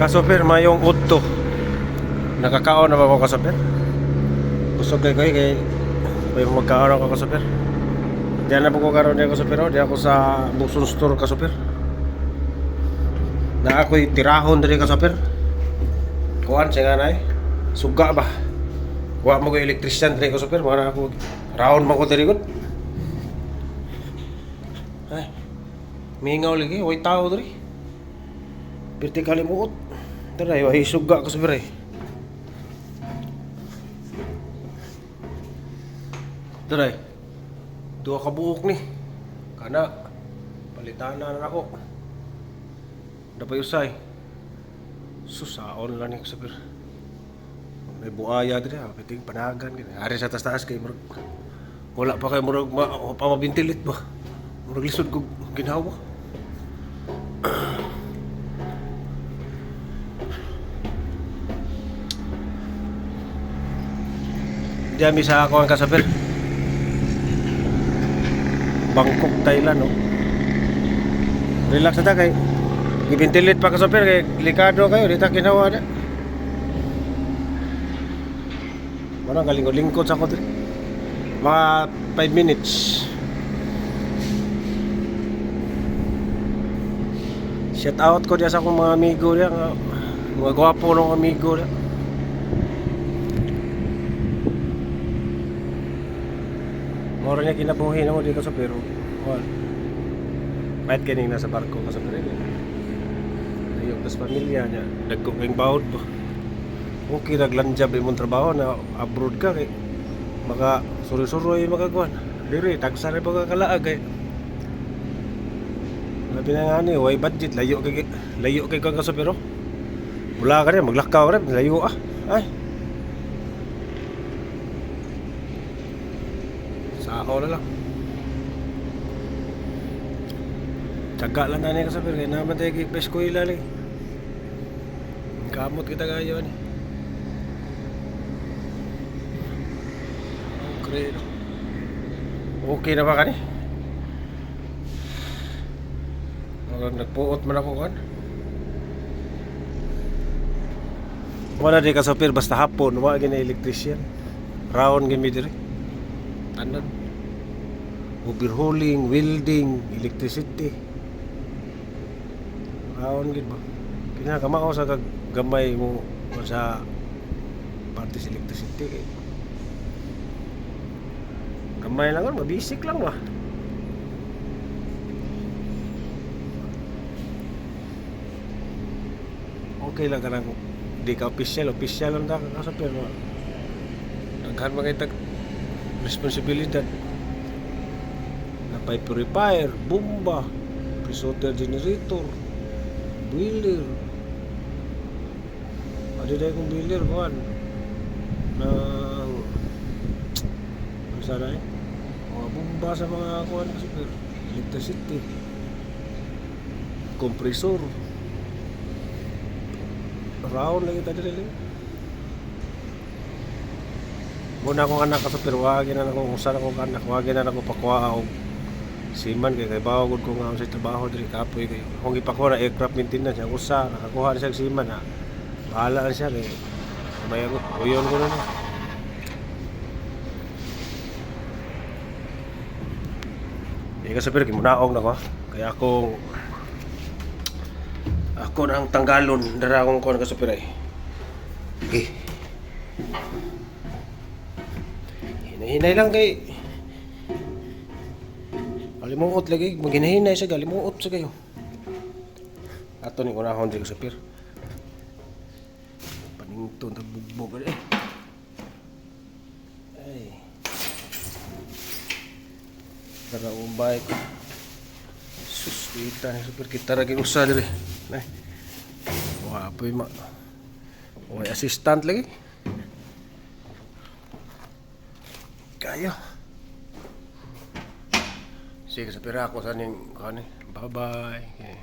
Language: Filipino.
Kasoper, mayong udto. Nakakaon na ba ako kasoper? Busog kay may magkaon ako kasoper. Diyan na po ko karon ako kasoper. Diyan ako sa Buson Store kasoper. Na ako'y tirahon diri kasoper. Kuan siya nga na suga ba? Wa mo ko electrician diri kasoper. Mga ako round mo ko diri gud. Ay. Mingaw lagi, way tao diri. Birti kalimuot. Taray, way suga kasoper eh. Taray. Duha ka buok ni. Kana palitan na ako. Dapay usay. Susaon lang ni kasoper. May buaya diri, piting panagan gini. Ari sa taas-taas kay murag wala pa kay murag pa mabintilit ba. Murag lisod ko ginawa. Diyan bisa ako ang kasaper. Bangkok, Thailand, no? Relax na ta kay ibintilit pa kasaper kay delikado kayo, di ta ginawa na. Wala galingkod-lingkod sa ko diri. Mga 5 minutes. Shout out ko diya sa akong mga amigo diya, mga gwapo ng amigo diya. Moro niya kinabuhi na mo dito sa Peru. Kahit kanina sa barko ka sa Peru. Ayok tas pamilya niya. Dagko kayong bawod po. Okay, naglanjab imong trabaho na abroad ka kay maka suri-suroy magagawan. Diri, tagsa rin pagkakalaag kay labi na nga ni, way budget, layo kay kang kaso pero wala ka rin, maglakaw ka rin, layo ay sako na lang tsaga lang na kaso pero kaya naman tayo kay pesko ilali kamot kita kayo ni okay na ba ka ni? Nagpuot man ako kan. Wala di ka sopir basta hapon, wala gina electrician. Round gimi diri. Tanan. Overhauling, welding, electricity. Round gid ba. Kinakamao sa gamay mo sa parte sa electricity. Gamay lang kan, mabisik lang ba. Okay lang ka lang di ka official lang ka kasi pero naghan magay responsibilidad na pipe purifier, bomba, pre-solder generator, boiler ada dahil kong boiler kuhan ng ano sana mga bomba sa mga kuhan kasi pero electricity kompresor round lagi tadi dali. Muna akong anak kasi pero wagin na ako kung saan akong anak, wagin na ako pakuha og siman kay bawagod ko nga sa trabaho diri kapoy kay kung ipakuha na aircraft maintenance ang usa nakakuha na siya siman na bahala na siya kay may uyon ko na niya. Kasi pero kimunaong na ko kaya ako na ang tanggalon dara akong kuan ka superay. Okay. Hinahinay lang kay galimuot lagi, maginahinay siya galimuot sa kayo. Ato ni kunahon di ka super. Panington ta bugbog eh. Ay. Dara umbay ko. Sus, kita ni super kita ra ginusa dire. Nay. Wah, apoy may assistant lagi. Kayo. Sige, sa pira ako sa ning kani. Bye-bye.